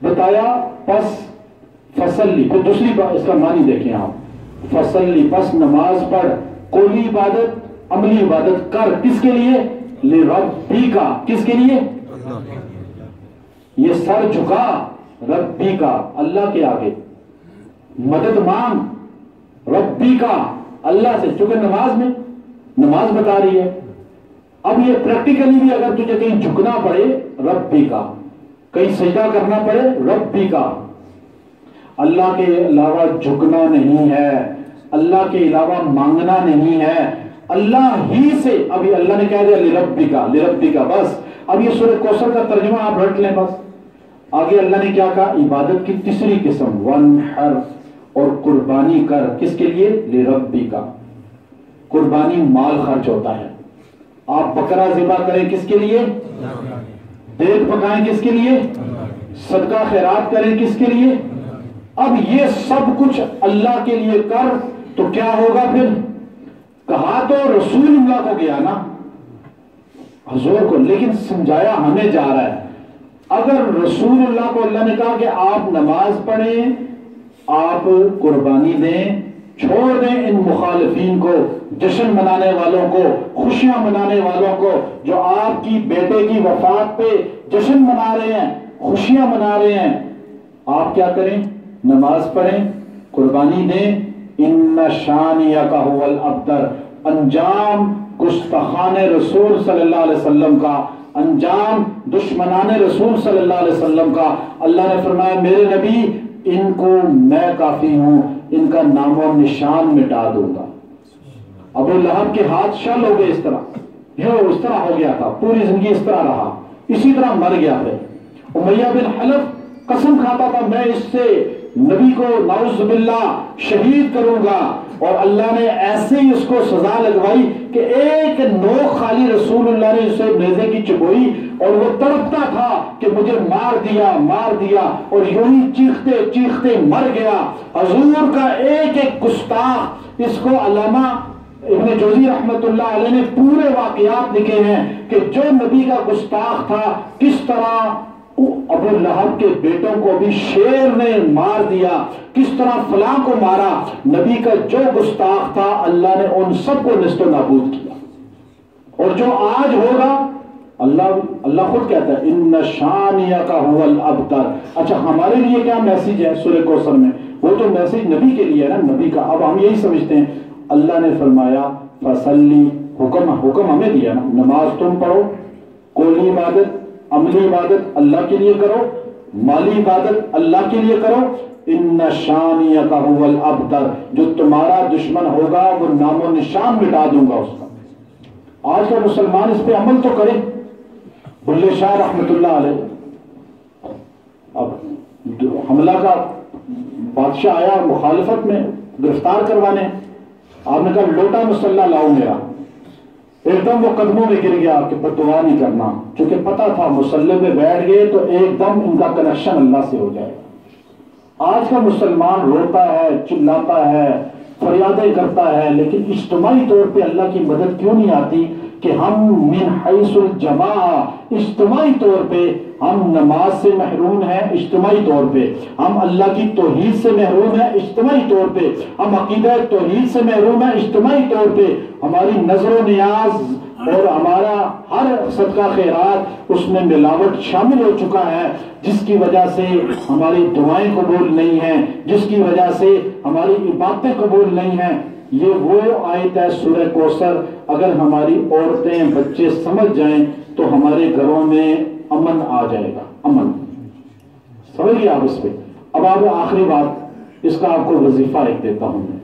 بتایا پس فصلی، پھر دوسری بات اس کا معنی دیکھیں آپ، فصلی پس نماز پڑھ، قولی عبادت عملی عبادت کر، کس کے لیے؟ لربی کا، کس کے لیے؟ یہ سر جھکا ربی کا، اللہ کے آگے، مدد مانگ ربی کا، اللہ سے، چونکہ نماز میں نماز بتا رہی ہے۔ اب یہ پریکٹیکلی بھی اگر تجھے کہیں جھکنا پڑے ربی کا، کہیں سجدہ کرنا پڑے ربی کا، اللہ کے علاوہ جھکنا نہیں ہے، اللہ کے علاوہ مانگنا نہیں ہے، اللہ ہی سے۔ ابھی اللہ نے کہہ دیا لربی کا، لربی کا، بس۔ اب یہ سورہ کوثر کا ترجمہ آپ رٹ لیں بس۔ آگے اللہ نے کیا کہا؟ عبادت کی تیسری قسم، وانحر، اور قربانی کر، کس کے لیے؟ لربی کا۔ قربانی مال خرچ ہوتا ہے، آپ بکرا ذبح کریں کس کے لیے؟ دیگ پکائیں کس کے لیے؟ صدقہ خیرات کریں کس کے لیے؟ اب یہ سب کچھ اللہ کے لیے کر تو کیا ہوگا پھر؟ کہا تو رسول اللہ کو گیا نا، حضور کو، لیکن سمجھایا ہمیں جا رہا ہے۔ اگر رسول اللہ کو اللہ نے کہا کہ آپ نماز پڑھیں، آپ قربانی دیں، چھوڑ دیں ان مخالفین کو، جشن منانے والوں کو، خوشیاں منانے والوں کو، جو آپ کی بیٹے کی وفات پہ جشن منا رہے ہیں، خوشیاں منا رہے ہیں، آپ کیا کریں؟ نماز پڑھیں، قربانی دیں۔ ان شانیک هو الابتر، انجام گستاخان رسول صلی اللہ علیہ وسلم کا، انجام دشمنان رسول صلی اللہ علیہ وسلم کا۔ اللہ نے فرمایا میرے نبی ان کو میں کافی ہوں، ان کا نام و نشان مٹا دوں گا۔ ابو لہب کے ہاتھ شل ہو گئے، اس طرح یہ اس طرح ہو گیا تھا، پوری زندگی اس طرح رہا، اسی طرح مر گیا پھر۔ امیہ بن حلف قسم کھاتا تھا میں اس سے نبی کو نعوذ باللہ شہید کروں گا، اور اللہ نے ایسے ہی اس کو سزا لگوائی کہ ایک نوک خالی رسول اللہ نے اسے نیزے کی چبوئی، اور وہ تڑپتا تھا کہ مجھے مار دیا مار دیا، اور یوں ہی چیختے چیختے مر گیا۔ حضور کا ایک ایک گستاخ، اس کو علامہ ابن جوزی رحمت اللہ علیہ نے پورے واقعات لکھے ہیں کہ جو نبی کا گستاخ تھا، کس طرح ابو لہب کے بیٹوں کو بھی شیر نے مار دیا، کس طرح فلاں کو مارا۔ نبی کا جو گستاخ تھا اللہ نے ان سب کو نیست و نابود کیا، اور جو آج ہوگا اللہ خود کہتا ہے ان شانیک هو الابتر۔ اچھا ہمارے لیے کیا میسج ہے سورہ کوثر میں؟ وہ تو میسج نبی کے لیے ہے نا، نبی کا۔ اب ہم یہی سمجھتے ہیں، اللہ نے فرمایا فصلی، حکم ہمیں دیا نا، نماز تم پڑھو، قولی عبادت عملی عبادت اللہ کے لیے کرو، مالی عبادت اللہ کے لیے کرو۔ ان شانیک هو الابتر، جو تمہارا دشمن ہوگا وہ نام و نشان مٹا دوں گا اس کا۔ آج کا مسلمان اس پہ عمل تو کرے۔ بلے شاہ رحمت اللہ علیہ، اب حملہ کا بادشاہ آیا مخالفت میں گرفتار کروانے، آپ نے کہا لوٹا مسلح لاؤ میرا، ایک دم وہ قدموں میں گر گیا کہ بددعا نہیں کرنا، چونکہ پتا تھا مسلح پہ بیٹھ گئے تو ایک دم ان کا کنیکشن اللہ سے ہو جائے گا۔ آج کا مسلمان روتا ہے، چلاتا ہے، فریادیں کرتا ہے، لیکن اجتماعی طور پہ اللہ کی مدد کیوں نہیں آتی کہ ہم من حیث الجماع، اجتماعی طور پہ ہم نماز سے محروم ہیں، اجتماعی طور پہ ہم اللہ کی توحید سے محروم ہیں، اجتماعی طور پہ ہم عقیدہ توحید سے محروم ہیں، اجتماعی طور پہ ہماری نظر و نیاز اور ہمارا ہر صدقہ خیرات اس میں ملاوٹ شامل ہو چکا ہے، جس کی وجہ سے ہماری دعائیں قبول نہیں ہیں، جس کی وجہ سے ہماری عبادتیں قبول نہیں ہیں۔ یہ وہ آیت ہے سورہ کوثر، اگر ہماری عورتیں بچے سمجھ جائیں تو ہمارے گھروں میں امن آ جائے گا، امن۔ سمجھ گئے آپ اس پہ؟ اب آپ آخری بات، اس کا آپ کو وظیفہ ایک دیتا ہوں میں۔